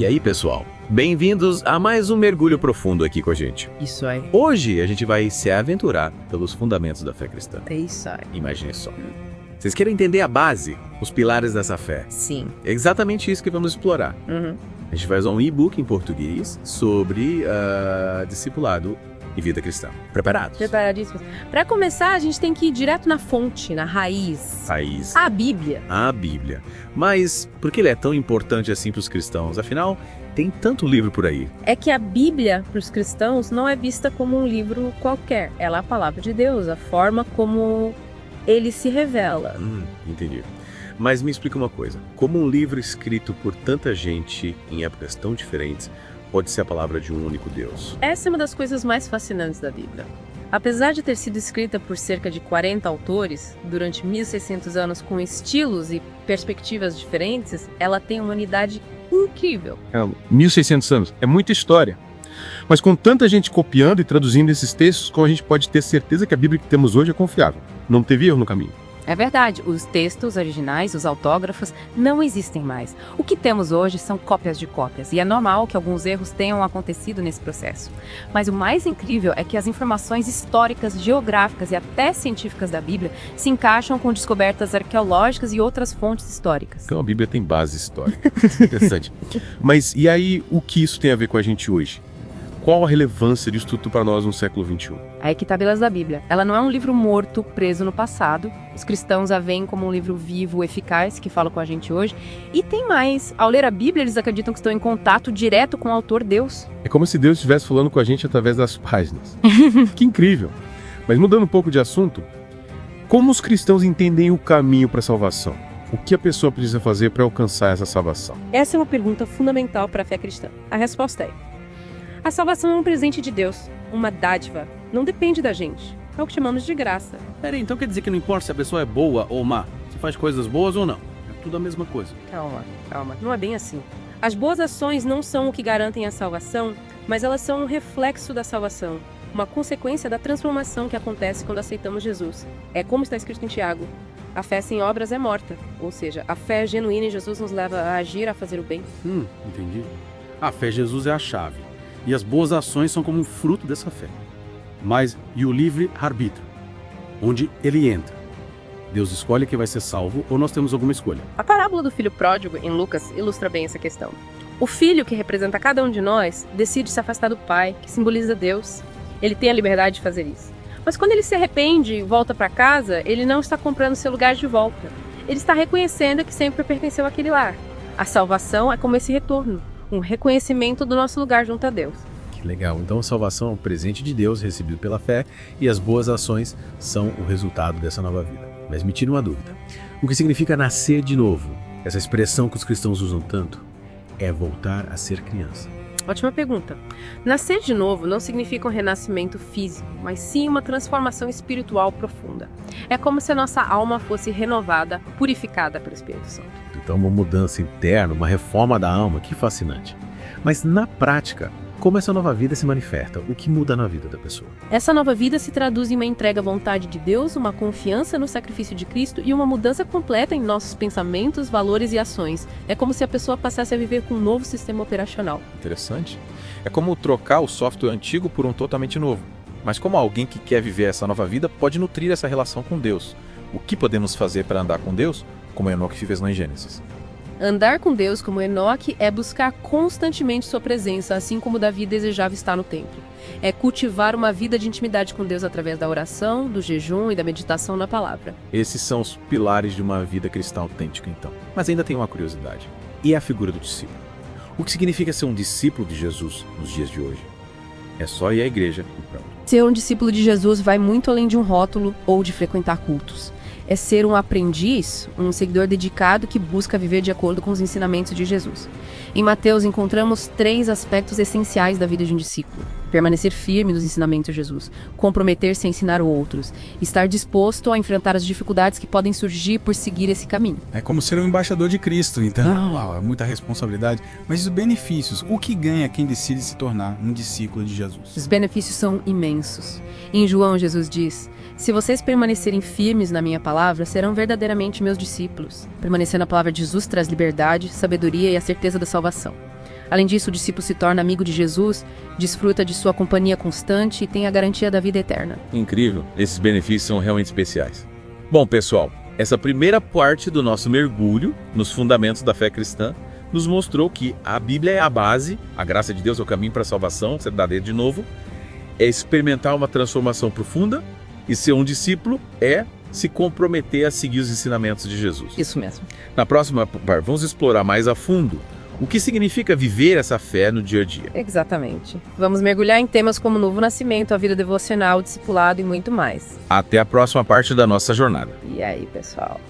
aí, pessoal? Bem-vindos a mais um mergulho profundo aqui com a gente. Isso aí. Hoje a gente vai se aventurar pelos fundamentos da fé cristã. É isso aí. Imagine só. Vocês querem entender a base, os pilares dessa fé? Sim. É exatamente isso que vamos explorar. A gente vai usar um e-book em português sobre discipulado e vida cristã. Preparados? Preparadíssimos. Para começar, a gente tem que ir direto na fonte, na raiz. Raiz. A Bíblia. A Bíblia. Mas por que ele é tão importante assim para os cristãos? Afinal, tem tanto livro por aí. É que a Bíblia, para os cristãos, não é vista como um livro qualquer. Ela é a palavra de Deus, a forma como ele se revela. Entendi. Mas me explica uma coisa. Como um livro escrito por tanta gente em épocas tão diferentes pode ser a palavra de um único Deus? Essa é uma das coisas mais fascinantes da Bíblia. Apesar de ter sido escrita por cerca de 40 autores, durante 1.600 anos com estilos e perspectivas diferentes, ela tem uma unidade incrível. 1.600 anos. É muita história. Mas com tanta gente copiando e traduzindo esses textos, como a gente pode ter certeza que a Bíblia que temos hoje é confiável? Não teve erro no caminho. É verdade, os textos originais, os autógrafos, não existem mais. O que temos hoje são cópias de cópias, e é normal que alguns erros tenham acontecido nesse processo. Mas o mais incrível é que as informações históricas, geográficas e até científicas da Bíblia se encaixam com descobertas arqueológicas e outras fontes históricas. Então a Bíblia tem base histórica. Interessante. Mas e aí, o que isso tem a ver com a gente hoje? Qual a relevância disso tudo para nós no século XXI? A Equitabelas da Bíblia. Ela não é um livro morto, preso no passado. Os cristãos a veem como um livro vivo, eficaz, que fala com a gente hoje. E tem mais. Ao ler a Bíblia, eles acreditam que estão em contato direto com o autor Deus. É como se Deus estivesse falando com a gente através das páginas. Que incrível! Mas mudando um pouco de assunto, como os cristãos entendem o caminho para a salvação? O que a pessoa precisa fazer para alcançar essa salvação? Essa é uma pergunta fundamental para a fé cristã. A resposta é: a salvação é um presente de Deus, uma dádiva. Não depende da gente. É o que chamamos de graça. Peraí, então quer dizer que não importa se a pessoa é boa ou má, se faz coisas boas ou não. É tudo a mesma coisa. Calma. Não é bem assim. As boas ações não são o que garantem a salvação, mas elas são um reflexo da salvação, uma consequência da transformação que acontece quando aceitamos Jesus. É como está escrito em Tiago: a fé sem obras é morta. Ou seja, a fé genuína em Jesus nos leva a agir, a fazer o bem. Entendi. A fé em Jesus é a chave. E as boas ações são como um fruto dessa fé. Mas e o livre-arbítrio? Onde ele entra? Deus escolhe quem vai ser salvo ou nós temos alguma escolha? A parábola do filho pródigo, em Lucas, ilustra bem essa questão. O filho, que representa cada um de nós, decide se afastar do pai, que simboliza Deus. Ele tem a liberdade de fazer isso. Mas quando ele se arrepende e volta para casa, ele não está comprando seu lugar de volta. Ele está reconhecendo que sempre pertenceu àquele lar. A salvação é como esse retorno, um reconhecimento do nosso lugar junto a Deus. Que legal. Então a salvação é um presente de Deus recebido pela fé e as boas ações são o resultado dessa nova vida. Mas me tira uma dúvida. O que significa nascer de novo? Essa expressão que os cristãos usam tanto é voltar a ser criança. Ótima pergunta. Nascer de novo não significa um renascimento físico, mas sim uma transformação espiritual profunda. É como se a nossa alma fosse renovada, purificada pelo Espírito Santo. Então uma mudança interna, uma reforma da alma, que fascinante. Mas na prática, como essa nova vida se manifesta? O que muda na vida da pessoa? Essa nova vida se traduz em uma entrega à vontade de Deus, uma confiança no sacrifício de Cristo e uma mudança completa em nossos pensamentos, valores e ações. É como se a pessoa passasse a viver com um novo sistema operacional. Interessante. É como trocar o software antigo por um totalmente novo. Mas como alguém que quer viver essa nova vida pode nutrir essa relação com Deus? O que podemos fazer para andar com Deus, como Enoque fez lá em Gênesis? Andar com Deus como Enoque é buscar constantemente sua presença, assim como Davi desejava estar no templo. É cultivar uma vida de intimidade com Deus através da oração, do jejum e da meditação na palavra. Esses são os pilares de uma vida cristã autêntica, então. Mas ainda tem uma curiosidade. E a figura do discípulo? O que significa ser um discípulo de Jesus nos dias de hoje? É só ir à igreja e pronto. Ser um discípulo de Jesus vai muito além de um rótulo ou de frequentar cultos. É ser um aprendiz, um seguidor dedicado que busca viver de acordo com os ensinamentos de Jesus. Em Mateus encontramos 3 aspectos essenciais da vida de um discípulo: permanecer firme nos ensinamentos de Jesus, comprometer-se a ensinar outros, estar disposto a enfrentar as dificuldades que podem surgir por seguir esse caminho. É como ser um embaixador de Cristo, então, é muita responsabilidade. Mas os benefícios, o que ganha quem decide se tornar um discípulo de Jesus? Os benefícios são imensos. Em João, Jesus diz: se vocês permanecerem firmes na minha palavra, serão verdadeiramente meus discípulos. Permanecer na palavra de Jesus traz liberdade, sabedoria e a certeza da salvação. Além disso, o discípulo se torna amigo de Jesus, desfruta de sua companhia constante e tem a garantia da vida eterna. Incrível, esses benefícios são realmente especiais. Bom, pessoal, essa primeira parte do nosso mergulho nos fundamentos da fé cristã nos mostrou que a Bíblia é a base, a graça de Deus é o caminho para a salvação, ser verdadeiro de novo, é experimentar uma transformação profunda, e ser um discípulo é se comprometer a seguir os ensinamentos de Jesus. Isso mesmo. Na próxima parte, vamos explorar mais a fundo o que significa viver essa fé no dia a dia. Exatamente. Vamos mergulhar em temas como o novo nascimento, a vida devocional, o discipulado e muito mais. Até a próxima parte da nossa jornada. E aí, pessoal?